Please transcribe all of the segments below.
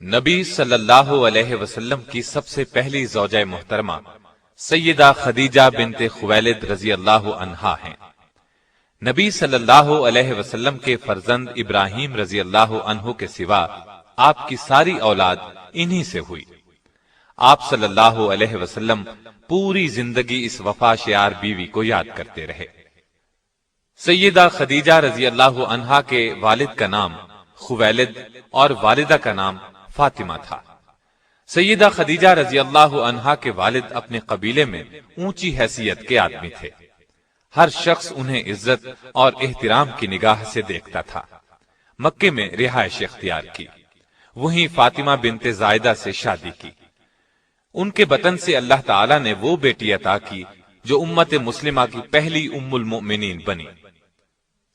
نبی صلی اللہ علیہ وسلم کی سب سے پہلی زوجہ محترمہ سیدہ خدیجہ بنت خویلد رضی اللہ عنہا ہیں۔ نبی صلی اللہ علیہ وسلم کے فرزند ابراہیم رضی اللہ عنہ کے سوا آپ کی ساری اولاد انہی سے ہوئی۔ آپ صلی اللہ علیہ وسلم پوری زندگی اس وفا شیار بیوی کو یاد کرتے رہے۔ سیدہ خدیجہ رضی اللہ عنہا کے والد کا نام خویلد اور والدہ کا نام فاطمہ تھا۔ سیدہ خدیجہ رضی اللہ عنہا کے والد اپنے قبیلے میں اونچی حیثیت کے آدمی تھے۔ ہر شخص انہیں عزت اور احترام کی نگاہ سے دیکھتا تھا۔ مکے میں رہائش اختیار کی، وہیں فاطمہ بنت زائدہ سے شادی کی۔ ان کے بطن سے اللہ تعالیٰ نے وہ بیٹی عطا کی جو امت مسلمہ کی پہلی ام المؤمنین بنی۔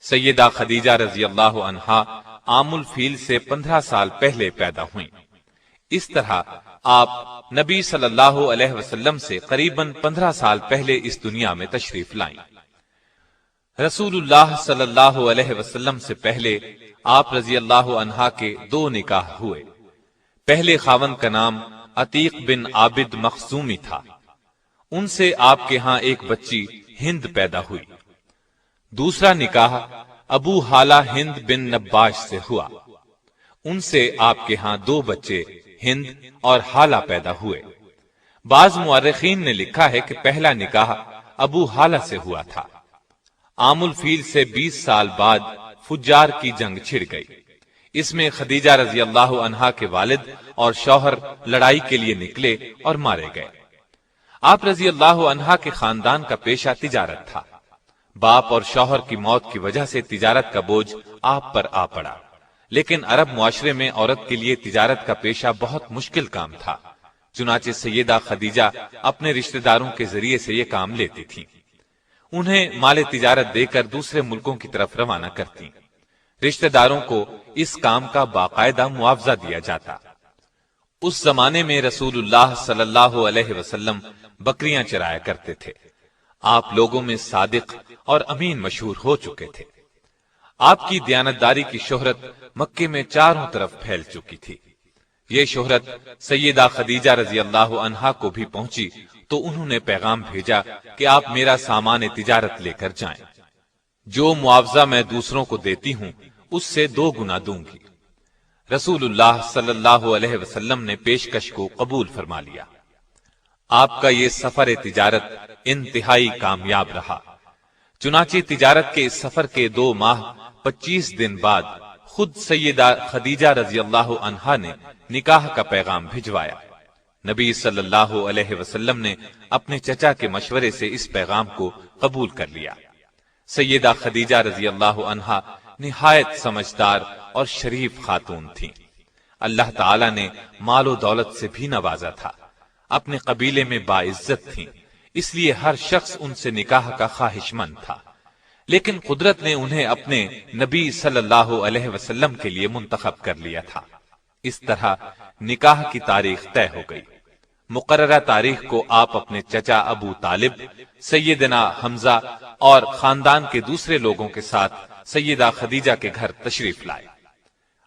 سیدہ خدیجہ رضی اللہ عنہا عام الفیل سے 15 سال پہلے پیدا ہوئیں۔ اس طرح آپ نبی صلی اللہ علیہ وسلم سے قریباً 15 سال پہلے اس دنیا میں تشریف لائیں۔ رسول اللہ صلی اللہ علیہ وسلم سے پہلے آپ رضی اللہ عنہا کے 2 نکاح ہوئے۔ پہلے خاوند کا نام عتیق بن عابد مخزومی تھا۔ ان سے آپ کے ہاں ایک بچی ہند پیدا ہوئی۔ دوسرا نکاح ابو حالہ ہند بن نباش سے ہوا۔ ان سے آپ کے ہاں 2 بچے ہند اور حالہ پیدا ہوئے۔ بعض مورخین نے لکھا ہے کہ پہلا نکاح ابو حالہ سے ہوا تھا۔ عام الفیل سے 20 سال بعد فجار کی جنگ چھڑ گئی۔ اس میں خدیجہ رضی اللہ عنہا کے والد اور شوہر لڑائی کے لیے نکلے اور مارے گئے۔ آپ رضی اللہ عنہا کے خاندان کا پیشہ تجارت تھا۔ باپ اور شوہر کی موت کی وجہ سے تجارت کا بوجھ آپ پر آ پڑا، لیکن عرب معاشرے میں عورت کے لیے تجارت کا پیشہ بہت مشکل کام تھا۔ چنانچہ سیدہ خدیجہ اپنے رشتہ داروں کے ذریعے سے یہ کام لیتی تھیں۔ انہیں مال تجارت دے کر دوسرے ملکوں کی طرف روانہ کرتی۔ رشتہ داروں کو اس کام کا باقاعدہ معاوضہ دیا جاتا۔ اس زمانے میں رسول اللہ صلی اللہ علیہ وسلم بکریاں چرایا کرتے تھے۔ آپ لوگوں میں صادق اور امین مشہور ہو چکے تھے۔ آپ کی دیانتداری کی شہرت مکے میں چاروں طرف پھیل چکی تھی۔ یہ شہرت سیدہ خدیجہ رضی اللہ عنہا کو بھی پہنچی تو انہوں نے پیغام بھیجا کہ آپ میرا سامان تجارت لے کر جائیں۔ جو معاوضہ میں دوسروں کو دیتی ہوں اس سے 2 گنا دوں گی۔ رسول اللہ صلی اللہ علیہ وسلم نے پیشکش کو قبول فرما لیا۔ آپ کا یہ سفر تجارت انتہائی کامیاب رہا۔ چنانچہ تجارت کے اس سفر کے 2 ماہ 25 دن بعد خود سیدہ خدیجہ رضی اللہ عنہا نے نکاح کا پیغام بھجوایا۔ نبی صلی اللہ علیہ وسلم نے اپنے چچا کے مشورے سے اس پیغام کو قبول کر لیا۔ سیدہ خدیجہ رضی اللہ عنہا نہایت سمجھدار اور شریف خاتون تھیں۔ اللہ تعالی نے مال و دولت سے بھی نوازا تھا۔ اپنے قبیلے میں باعزت تھیں، اس لیے ہر شخص ان سے نکاح کا خواہش مند تھا، لیکن قدرت نے انہیں اپنے نبی صلی اللہ علیہ وسلم کے لیے منتخب کر لیا تھا۔ اس طرح نکاح کی تاریخ طے ہو گئی۔ مقررہ تاریخ کو آپ اپنے چچا ابو طالب، سیدنا حمزہ اور خاندان کے دوسرے لوگوں کے ساتھ سیدہ خدیجہ کے گھر تشریف لائے۔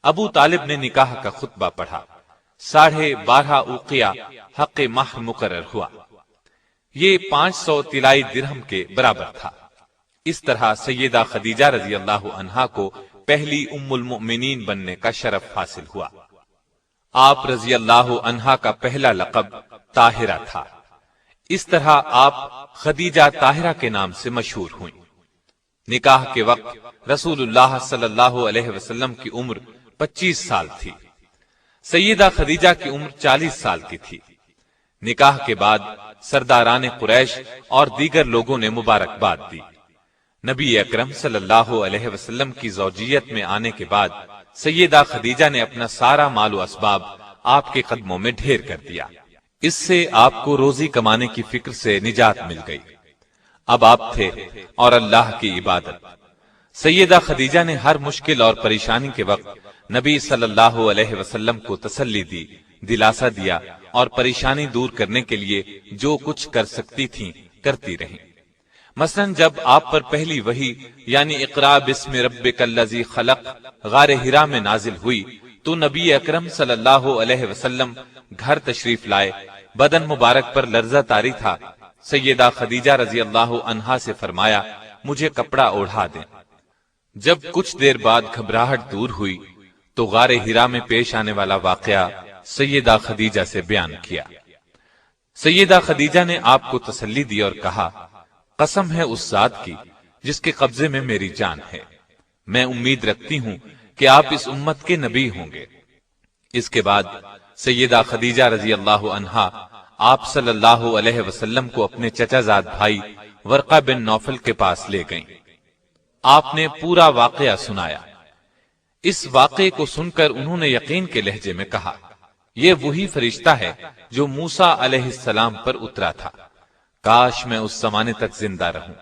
ابو طالب نے نکاح کا خطبہ پڑھا۔ 12.5 اوقیہ حق مہر مقرر ہوا۔ یہ 500 طلائی درہم کے برابر تھا۔ اس طرح سیدہ خدیجہ رضی اللہ عنہا کو پہلی ام المؤمنین بننے کا شرف حاصل ہوا۔ آپ رضی اللہ عنہا کا پہلا لقب طاہرہ تھا۔ اس طرح آپ خدیجہ طاہرہ کے نام سے مشہور ہوئیں۔ نکاح کے وقت رسول اللہ صلی اللہ علیہ وسلم کی عمر 25 سال تھی۔ سیدہ خدیجہ کی عمر 40 سال کی تھی۔ نکاح کے بعد سرداران قریش اور دیگر لوگوں نے مبارکباد دی۔ نبی اکرم صلی اللہ علیہ وسلم کی زوجیت میں آنے کے بعد سیدہ خدیجہ نے اپنا سارا مال و اسباب آپ کے قدموں میں ڈھیر کر دیا۔ اس سے آپ کو روزی کمانے کی فکر سے نجات مل گئی۔ اب آپ تھے اور اللہ کی عبادت۔ سیدہ خدیجہ نے ہر مشکل اور پریشانی کے وقت نبی صلی اللہ علیہ وسلم کو تسلی دی، دلاسا دیا اور پریشانی دور کرنے کے لیے جو کچھ کر سکتی تھیں کرتی رہیں۔ مثلا جب آپ پر پہلی وحی یعنی اقرا بسم ربک الذی خلق غار حرا میں نازل ہوئی تو نبی اکرم صلی اللہ علیہ وسلم گھر تشریف لائے، بدن مبارک پر لرزہ طاری تھا۔ سیدہ خدیجہ رضی اللہ عنہا سے فرمایا مجھے کپڑا اوڑھا دیں۔ جب کچھ دیر بعد گھبراہٹ دور ہوئی تو غار ہرا میں پیش آنے والا واقعہ سیدہ خدیجہ سے بیان کیا۔ سیدہ خدیجہ نے آپ کو تسلی دی اور کہا قسم ہے اس ذات کی جس کے قبضے میں میری جان ہے، میں امید رکھتی ہوں کہ آپ اس امت کے نبی ہوں گے۔ اس کے بعد سیدہ خدیجہ رضی اللہ عنہا آپ صلی اللہ علیہ وسلم کو اپنے چچا زاد بھائی ورقہ بن نوفل کے پاس لے گئیں۔ آپ نے پورا واقعہ سنایا۔ اس واقعے کو سن کر انہوں نے یقین کے لہجے میں کہا یہ وہی فرشتہ ہے جو موسیٰ علیہ السلام پر اترا تھا، کاش میں اس زمانے تک زندہ رہوں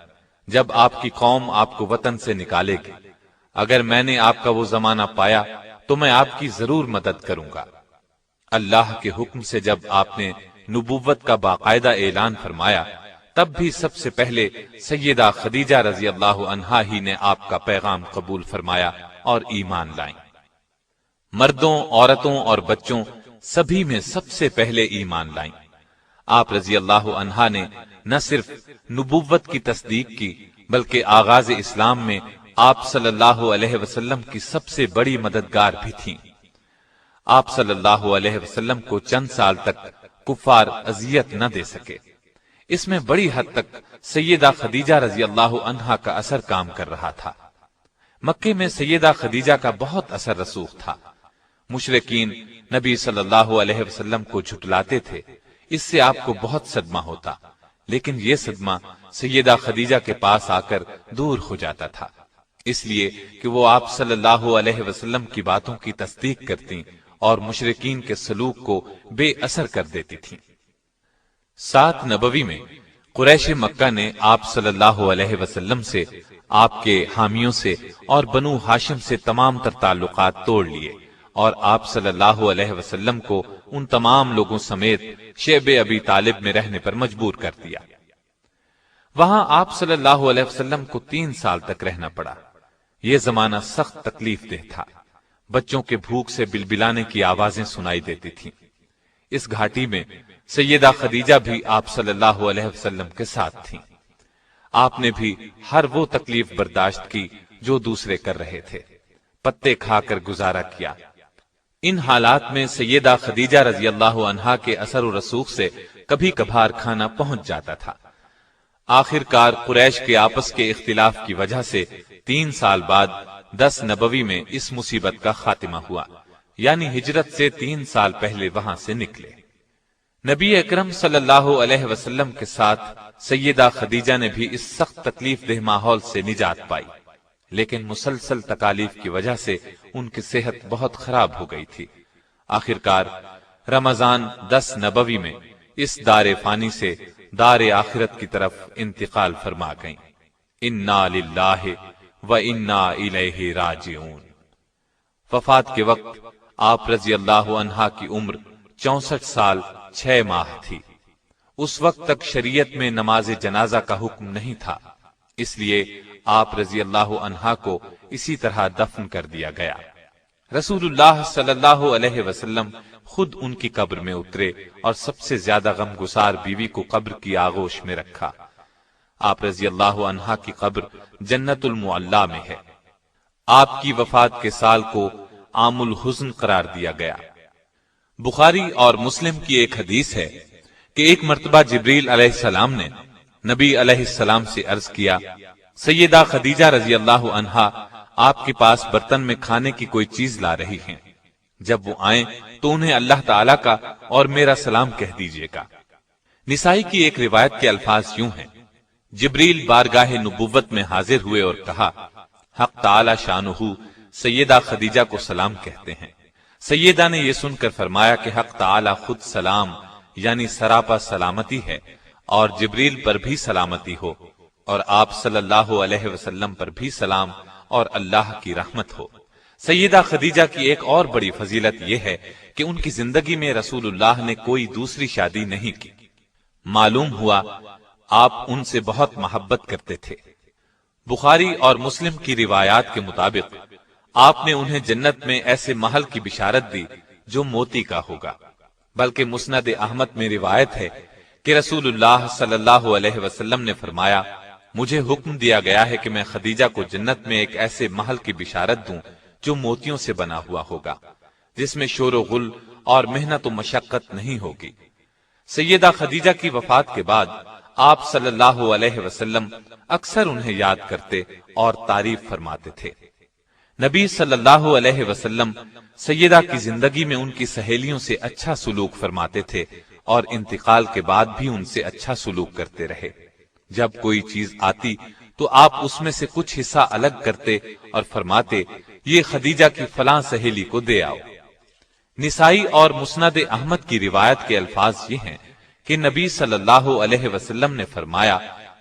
جب آپ کی قوم آپ کو وطن سے نکالے گی۔ اگر میں نے آپ کا وہ زمانہ پایا تو میں آپ کی ضرور مدد کروں گا۔ اللہ کے حکم سے جب آپ نے نبوت کا باقاعدہ اعلان فرمایا تب بھی سب سے پہلے سیدہ خدیجہ رضی اللہ عنہا ہی نے آپ کا پیغام قبول فرمایا اور ایمان لائیں۔ مردوں، عورتوں اور بچوں سبھی میں سب سے پہلے ایمان لائیں۔ آپ رضی اللہ عنہا نے نہ صرف نبوت کی تصدیق کی بلکہ آغاز اسلام میں آپ صلی اللہ علیہ وسلم کی سب سے بڑی مددگار بھی تھیں۔ آپ صلی اللہ علیہ وسلم کو چند سال تک کفار اذیت نہ دے سکے۔ اس میں بڑی حد تک سیدہ خدیجہ رضی اللہ عنہا کا اثر کام کر رہا تھا۔ مکے میں سیدہ خدیجہ کا بہت اثر رسوخ تھا۔ مشرکین نبی صلی اللہ علیہ وسلم کو جھٹلاتے تھے، اس سے آپ کو بہت صدمہ ہوتا، لیکن یہ صدمہ سیدہ خدیجہ کے پاس آ کر دور ہو جاتا تھا، اس لیے کہ وہ آپ صلی اللہ علیہ وسلم کی باتوں کی تصدیق کرتی اور مشرکین کے سلوک کو بے اثر کر دیتی تھی۔ سات نبوی میں قریش مکہ نے آپ صلی اللہ علیہ وسلم سے، آپ کے حامیوں سے اور بنو ہاشم سے تمام تر تعلقات توڑ لیے اور آپ صلی اللہ علیہ وسلم کو ان تمام لوگوں سمیت شیب ابی طالب میں رہنے پر مجبور کر دیا۔ وہاں آپ صلی اللہ علیہ وسلم کو 3 سال تک رہنا پڑا۔ یہ زمانہ سخت تکلیف دہ تھا۔ بچوں کے بھوک سے بلبلانے کی آوازیں سنائی دیتی تھیں۔ اس گھاٹی میں سیدہ خدیجہ بھی آپ صلی اللہ علیہ وسلم کے ساتھ تھیں۔ آپ نے بھی ہر وہ تکلیف برداشت کی جو دوسرے کر رہے تھے، پتے کھا کر گزارا کیا۔ ان حالات میں سیدہ خدیجہ رضی اللہ عنہا کے اثر و رسوخ سے کبھی کبھار کھانا پہنچ جاتا تھا۔ آخر کار قریش کے آپس کے اختلاف کی وجہ سے 3 سال بعد 10 نبوی میں اس مصیبت کا خاتمہ ہوا، یعنی ہجرت سے 3 سال پہلے وہاں سے نکلے۔ نبی اکرم صلی اللہ علیہ وسلم کے ساتھ سیدہ خدیجہ نے بھی اس سخت تکلیف دہ ماحول سے نجات پائی، لیکن مسلسل تکالیف کی وجہ سے ان کی صحت بہت خراب ہو گئی تھی۔ آخر کار رمضان 10 نبوی میں اس دار فانی سے دار آخرت کی طرف انتقال فرما گئیں۔ انا للہ و انا الیہ راجعون۔ وفات کے وقت آپ رضی اللہ عنہا کی عمر 64 سال 6 ماہ تھی۔ اس وقت تک شریعت میں نماز جنازہ کا حکم نہیں تھا، اس لیے آپ رضی اللہ عنہا کو اسی طرح دفن کر دیا گیا۔ رسول اللہ صلی اللہ علیہ وسلم خود ان کی قبر میں اترے اور سب سے زیادہ غمگسار بیوی کو قبر کی آغوش میں رکھا۔ آپ رضی اللہ عنہا کی قبر جنت المعلا میں ہے۔ آپ کی وفات کے سال کو عام الحزن قرار دیا گیا۔ بخاری اور مسلم کی ایک حدیث ہے کہ ایک مرتبہ جبریل علیہ السلام نے نبی علیہ السلام سے عرض کیا، سیدہ خدیجہ رضی اللہ عنہا آپ کے پاس برتن میں کھانے کی کوئی چیز لا رہی ہیں، جب وہ آئیں تو انہیں اللہ تعالیٰ کا اور میرا سلام کہہ دیجیے گا۔ نسائی کی ایک روایت کے الفاظ یوں ہیں، جبریل بارگاہ نبوت میں حاضر ہوئے اور کہا، حق تعالی شانہ سیدہ خدیجہ کو سلام کہتے ہیں۔ سیدہ نے یہ سن کر فرمایا کہ حق تعالی خود سلام یعنی سراپا سلامتی ہے، اور جبریل پر بھی سلامتی ہو، اور آپ صلی اللہ علیہ وسلم پر بھی سلام اور اللہ کی رحمت ہو۔ سیدہ خدیجہ کی ایک اور بڑی فضیلت یہ ہے کہ ان کی زندگی میں رسول اللہ نے کوئی دوسری شادی نہیں کی۔ معلوم ہوا آپ ان سے بہت محبت کرتے تھے۔ بخاری اور مسلم کی روایات کے مطابق آپ نے انہیں جنت میں ایسے محل کی بشارت دی جو موتی کا ہوگا۔ بلکہ مسند احمد میں روایت ہے کہ رسول اللہ صلی اللہ علیہ وسلم نے فرمایا، مجھے حکم دیا گیا ہے کہ میں خدیجہ کو جنت میں ایک ایسے محل کی بشارت دوں جو موتیوں سے بنا ہوا ہوگا، جس میں شور و غل اور محنت و مشقت نہیں ہوگی۔ سیدہ خدیجہ کی وفات کے بعد آپ صلی اللہ علیہ وسلم اکثر انہیں یاد کرتے اور تعریف فرماتے تھے۔ نبی صلی اللہ علیہ وسلم سیدہ کی زندگی میں ان کی سہیلیوں سے اچھا سلوک فرماتے تھے اور انتقال کے بعد بھی ان سے اچھا سلوک کرتے رہے۔ جب کوئی چیز آتی تو آپ اس میں سے کچھ حصہ الگ کرتے اور فرماتے، یہ خدیجہ کی فلاں سہیلی کو دے آؤ۔ نسائی اور مسند احمد کی روایت کے الفاظ یہ ہیں کہ نبی صلی اللہ علیہ وسلم نے فرمایا،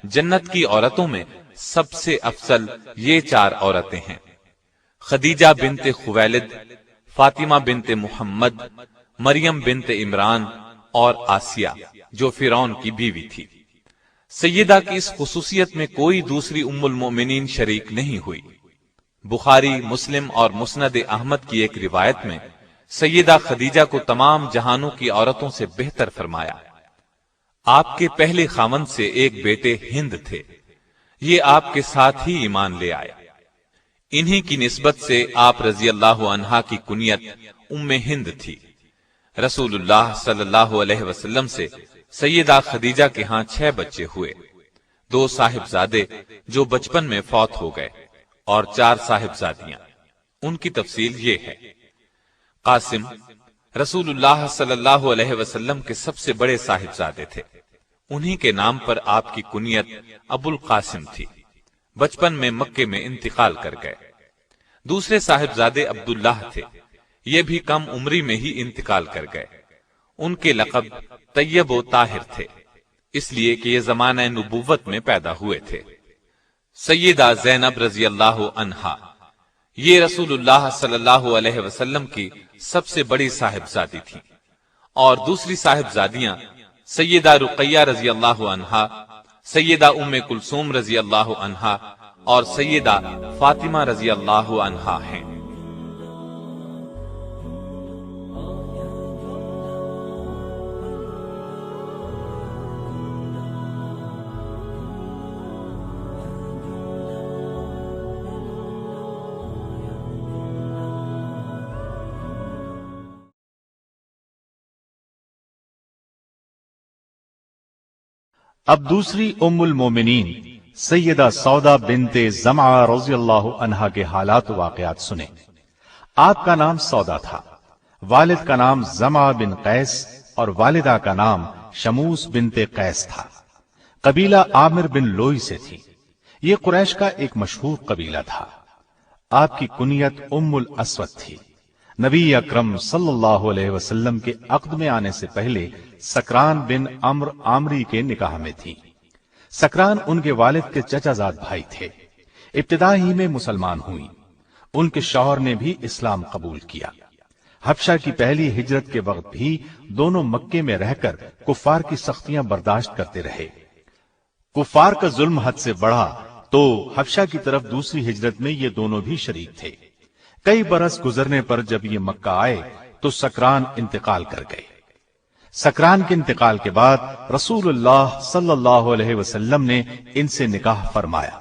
جنت کی عورتوں میں سب سے افضل یہ 4 عورتیں ہیں: خدیجہ بنت خویلد، فاطمہ بنت محمد، مریم بنت عمران اور آسیہ جو فرعون کی بیوی تھی۔ سیدہ کی اس خصوصیت میں کوئی دوسری ام المؤمنین شریک نہیں ہوئی۔ بخاری، مسلم اور مسند احمد کی ایک روایت میں سیدہ خدیجہ کو تمام جہانوں کی عورتوں سے بہتر فرمایا۔ آپ کے پہلے خاوند سے ایک بیٹے ہند تھے، یہ آپ کے ساتھ ہی ایمان لے آئے۔ انہی کی نسبت سے آپ رضی اللہ عنہا کی کنیت ام ہند تھی۔ رسول اللہ صلی اللہ علیہ وسلم سے سیدہ خدیجہ کے ہاں 6 بچے ہوئے، 2 صاحبزادے جو بچپن میں فوت ہو گئے اور 4 صاحبزادیاں۔ ان کی تفصیل یہ ہے: قاسم رسول اللہ صلی اللہ علیہ وسلم کے سب سے بڑے صاحبزادے تھے، انہی کے نام پر آپ کی کنیت ابو القاسم تھی۔ بچپن میں مکے میں انتقال کر گئے۔ دوسرے صاحبزادے عبداللہ تھے، یہ بھی کم عمری میں ہی انتقال کر گئے۔ ان کے لقب طیب و طاہر تھے، اس لیے کہ یہ زمانہ نبوت میں پیدا ہوئے تھے۔ سیدہ زینب رضی اللہ عنہا، یہ رسول اللہ صلی اللہ علیہ وسلم کی سب سے بڑی صاحبزادی تھی، اور دوسری صاحبزادیاں سیدہ رقیہ رضی اللہ عنہا، سیدہ ام کلثوم رضی اللہ عنہا اور سیدہ فاطمہ رضی اللہ عنہا ہیں۔ اب دوسری ام المومنین سیدہ سودا بنت زمعہ رضی اللہ عنہا کے حالات و واقعات سنیں۔ آپ کا نام سودا تھا، والد کا نام زمعہ بن قیس اور والدہ کا نام شموس بنت قیس تھا۔ قبیلہ عامر بن لوئی سے تھی۔ یہ قریش کا ایک مشہور قبیلہ تھا۔ آپ کی کنیت ام الاسود تھی۔ نبی اکرم صلی اللہ علیہ وسلم کے عقد میں آنے سے پہلے سکران بن عمر عامری کے نکاح میں تھی۔ سکران ان کے والد کے چچا زاد بھائی تھے۔ ابتدا ہی میں مسلمان ہوئی۔ ان کے شوہر نے بھی اسلام قبول کیا۔ حبشہ کی پہلی ہجرت کے وقت بھی دونوں مکے میں رہ کر کفار کی سختیاں برداشت کرتے رہے۔ کفار کا ظلم حد سے بڑھا تو حبشہ کی طرف دوسری ہجرت میں یہ دونوں بھی شریک تھے۔ کئی برس گزرنے پر جب یہ مکہ آئے تو سکران انتقال کر گئے۔ سکران کے انتقال کے بعد رسول اللہ صلی اللہ علیہ وسلم نے ان سے نکاح فرمایا۔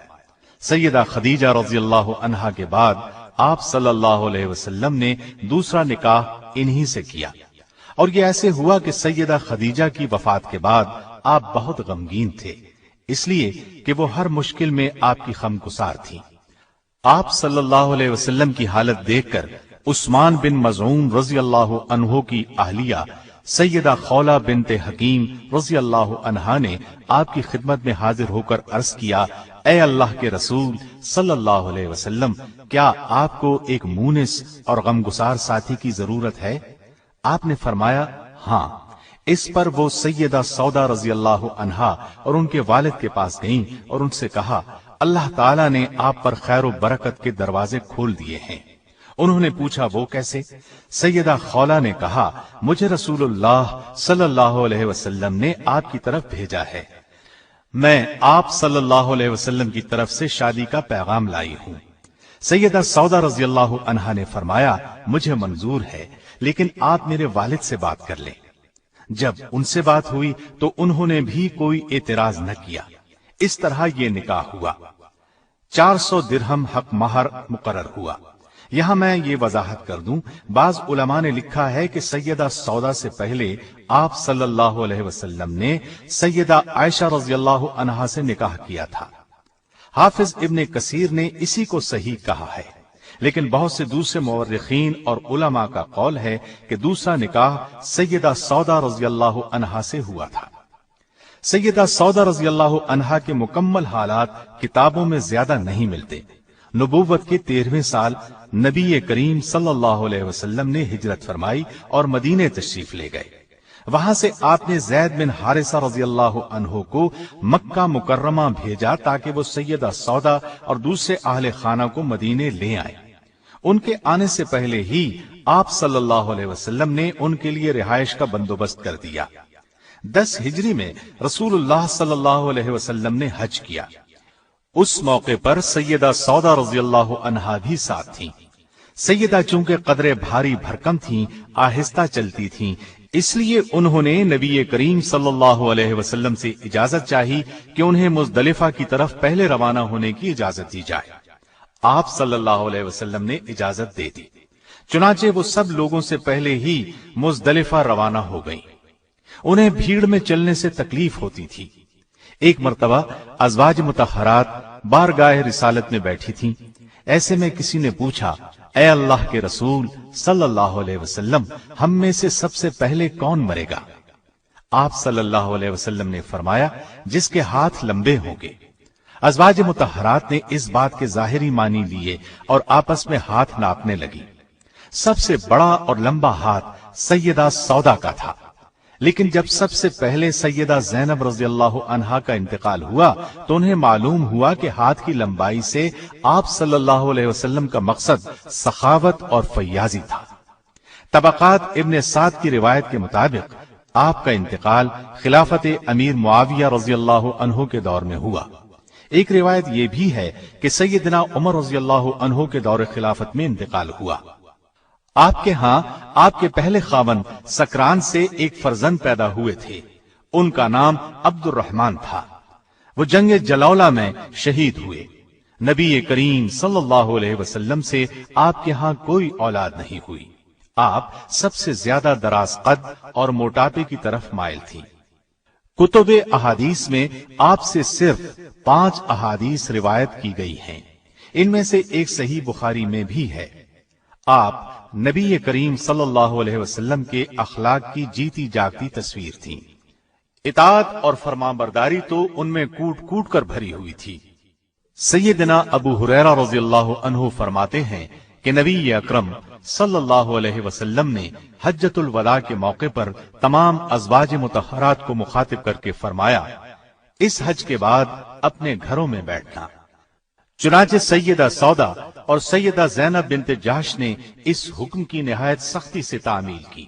سیدہ خدیجہ رضی اللہ عنہا کے بعد آپ صلی اللہ علیہ وسلم نے دوسرا نکاح انہی سے کیا، اور یہ ایسے ہوا کہ سیدہ خدیجہ کی وفات کے بعد آپ بہت غمگین تھے، اس لیے کہ وہ ہر مشکل میں آپ کی غمگسار تھیں۔ آپ صلی اللہ علیہ وسلم کی حالت دیکھ کر عثمان بن مظعون رضی اللہ عنہ کی اہلیہ سیدہ خولہ بنت حکیم رضی اللہ عنہا نے آپ کی خدمت میں حاضر ہو کر عرض کیا، اے اللہ کے رسول صلی اللہ علیہ وسلم، کیا آپ کو ایک مونس اور غمگسار ساتھی کی ضرورت ہے؟ آپ نے فرمایا ہاں۔ اس پر وہ سیدہ سودا رضی اللہ عنہا اور ان کے والد کے پاس گئیں اور ان سے کہا، اللہ تعالیٰ نے آپ پر خیر و برکت کے دروازے کھول دیے ہیں۔ انہوں نے پوچھا وہ کیسے؟ سیدہ خولہ نے کہا، مجھے رسول اللہ صلی اللہ علیہ وسلم نے آپ کی طرف بھیجا ہے، میں آپ صلی اللہ علیہ وسلم کی طرف سے شادی کا پیغام لائی ہوں۔ سیدہ سودا رضی اللہ عنہا نے فرمایا مجھے منظور ہے، لیکن آپ میرے والد سے بات کر لیں۔ جب ان سے بات ہوئی تو انہوں نے بھی کوئی اعتراض نہ کیا۔ اس طرح یہ نکاح ہوا۔ 400 درہم حق مہر مقرر ہوا۔ یہاں میں یہ وضاحت کر دوں، بعض علماء نے لکھا ہے کہ سیدہ سودا سے پہلے آپ صلی اللہ علیہ وسلم نے سیدہ عائشہ رضی اللہ عنہا سے نکاح کیا تھا۔ حافظ ابن کثیر نے اسی کو صحیح کہا ہے، لیکن بہت سے دوسرے مورخین اور علماء کا قول ہے کہ دوسرا نکاح سیدہ سودا رضی اللہ عنہا سے ہوا تھا۔ سیدہ سودا رضی اللہ عنہا کے مکمل حالات کتابوں میں زیادہ نہیں ملتے۔ نبوت کے 13ویں سال نبی کریم صلی اللہ علیہ وسلم نے ہجرت فرمائی اور مدینے تشریف لے گئے۔ وہاں سے آپ نے زید بن حارثہ رضی اللہ عنہ کو مکہ مکرمہ بھیجا تاکہ وہ سیدہ سودا اور دوسرے اہل خانہ کو مدینے لے آئے۔ ان کے آنے سے پہلے ہی آپ صلی اللہ علیہ وسلم نے ان کے لیے رہائش کا بندوبست کر دیا۔ 10 ہجری میں رسول اللہ صلی اللہ علیہ وسلم نے حج کیا۔ اس موقع پر سیدہ سودا رضی اللہ عنہا بھی ساتھ تھیں۔ سیدہ چونکہ قدرے بھاری بھرکم تھیں، آہستہ چلتی تھیں، اس لیے انہوں نے نبی کریم صلی اللہ علیہ وسلم سے اجازت چاہی کہ انہیں مزدلفہ کی طرف پہلے روانہ ہونے کی اجازت دی جائے۔ آپ صلی اللہ علیہ وسلم نے اجازت دے دی، چنانچہ وہ سب لوگوں سے پہلے ہی مزدلفہ روانہ ہو گئیں۔ انہیں بھیڑ میں چلنے سے تکلیف ہوتی تھی۔ ایک مرتبہ ازواج مطہرات بارگاہ رسالت میں بیٹھی تھیں۔ ایسے میں کسی نے پوچھا، اے اللہ کے رسول صلی اللہ علیہ وسلم، ہم میں سے سب سے پہلے کون مرے گا؟ آپ صلی اللہ علیہ وسلم نے فرمایا، جس کے ہاتھ لمبے ہوں گے۔ ازواج مطہرات نے اس بات کے ظاہری معنی لیے اور آپس میں ہاتھ ناپنے لگی۔ سب سے بڑا اور لمبا ہاتھ سیدہ سودا کا تھا، لیکن جب سب سے پہلے سیدہ زینب رضی اللہ عنہا کا انتقال ہوا تو انہیں معلوم ہوا کہ ہاتھ کی لمبائی سے آپ صلی اللہ علیہ وسلم کا مقصد سخاوت اور فیاضی تھا۔ طبقات ابن سعد کی روایت کے مطابق آپ کا انتقال خلافت امیر معاویہ رضی اللہ عنہ کے دور میں ہوا۔ ایک روایت یہ بھی ہے کہ سیدنا عمر رضی اللہ عنہ کے دور خلافت میں انتقال ہوا۔ آپ کے ہاں آپ کے پہلے خاوند سکران سے ایک فرزند پیدا ہوئے تھے، ان کا نام عبد الرحمن تھا۔ وہ جنگ جلولہ میں شہید ہوئے۔ نبی کریم صلی اللہ علیہ وسلم سے آپ کے ہاں کوئی اولاد نہیں ہوئی۔ آپ سب سے زیادہ دراز قد اور موٹاپے کی طرف مائل تھی۔ کتب احادیث میں آپ سے صرف 5 احادیث روایت کی گئی ہیں، ان میں سے ایک صحیح بخاری میں بھی ہے۔ آپ نبی کریم صلی اللہ علیہ وسلم کے اخلاق کی جیتی جاگتی تصویر تھی۔ اطاعت اور فرمانبرداری تو ان میں کوٹ کوٹ کر بھری ہوئی تھی۔ سیدنا ابو ہریرہ رضی اللہ عنہ فرماتے ہیں کہ نبی اکرم صلی اللہ علیہ وسلم نے حجۃ الوداع کے موقع پر تمام ازواج مطہرات کو مخاطب کر کے فرمایا، اس حج کے بعد اپنے گھروں میں بیٹھنا۔ چنانچہ سیدہ سودا اور سیدہ زینب بنت جحش نے اس حکم کی نہایت سختی سے تعمیل کی۔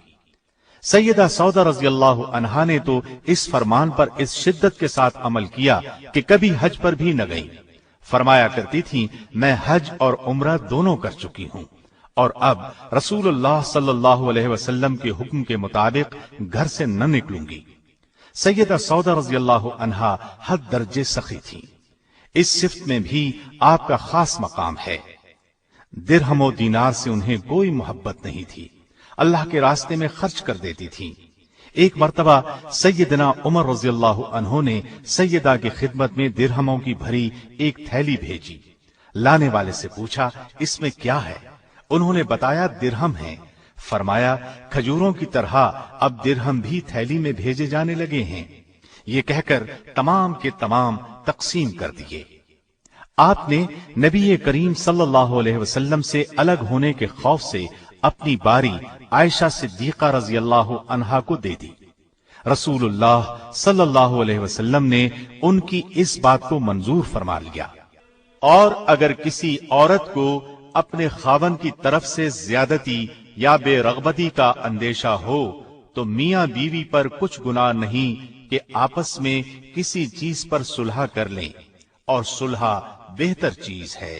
سیدہ سودا رضی اللہ عنہا نے تو اس فرمان پر اس شدت کے ساتھ عمل کیا کہ کبھی حج پر بھی نہ گئیں۔ فرمایا کرتی تھیں، میں حج اور عمرہ دونوں کر چکی ہوں اور اب رسول اللہ صلی اللہ علیہ وسلم کے حکم کے مطابق گھر سے نہ نکلوں گی۔ سیدہ سودا رضی اللہ عنہا حد درجے سخی تھیں۔ اس صفت میں بھی آپ کا خاص مقام ہے۔ درہم و دینار سے انہیں کوئی محبت نہیں تھی، اللہ کے راستے میں خرچ کر دیتی تھیں۔ ایک مرتبہ سیدنا عمر رضی اللہ عنہ نے سیدہ کی خدمت میں درہموں کی بھری ایک تھیلی بھیجی۔ لانے والے سے پوچھا، اس میں کیا ہے؟ انہوں نے بتایا درہم ہیں۔ فرمایا، کھجوروں کی طرح اب درہم بھی تھیلی میں بھیجے جانے لگے ہیں۔ یہ کہہ کر تمام کے تمام تقسیم کر دیے۔ آپ نے نبی کریم صلی اللہ علیہ وسلم سے الگ ہونے کے خوف سے اپنی باری عائشہ صدیقہ رضی اللہ عنہا کو دے دی۔ رسول اللہ صلی اللہ علیہ وسلم نے ان کی اس بات کو منظور فرما لیا۔ اور اگر کسی عورت کو اپنے خاوند کی طرف سے زیادتی یا بے رغبتی کا اندیشہ ہو تو میاں بیوی پر کچھ گناہ نہیں کہ آپس میں کسی چیز پر صلح کر لیں، اور صلح بہتر چیز ہے۔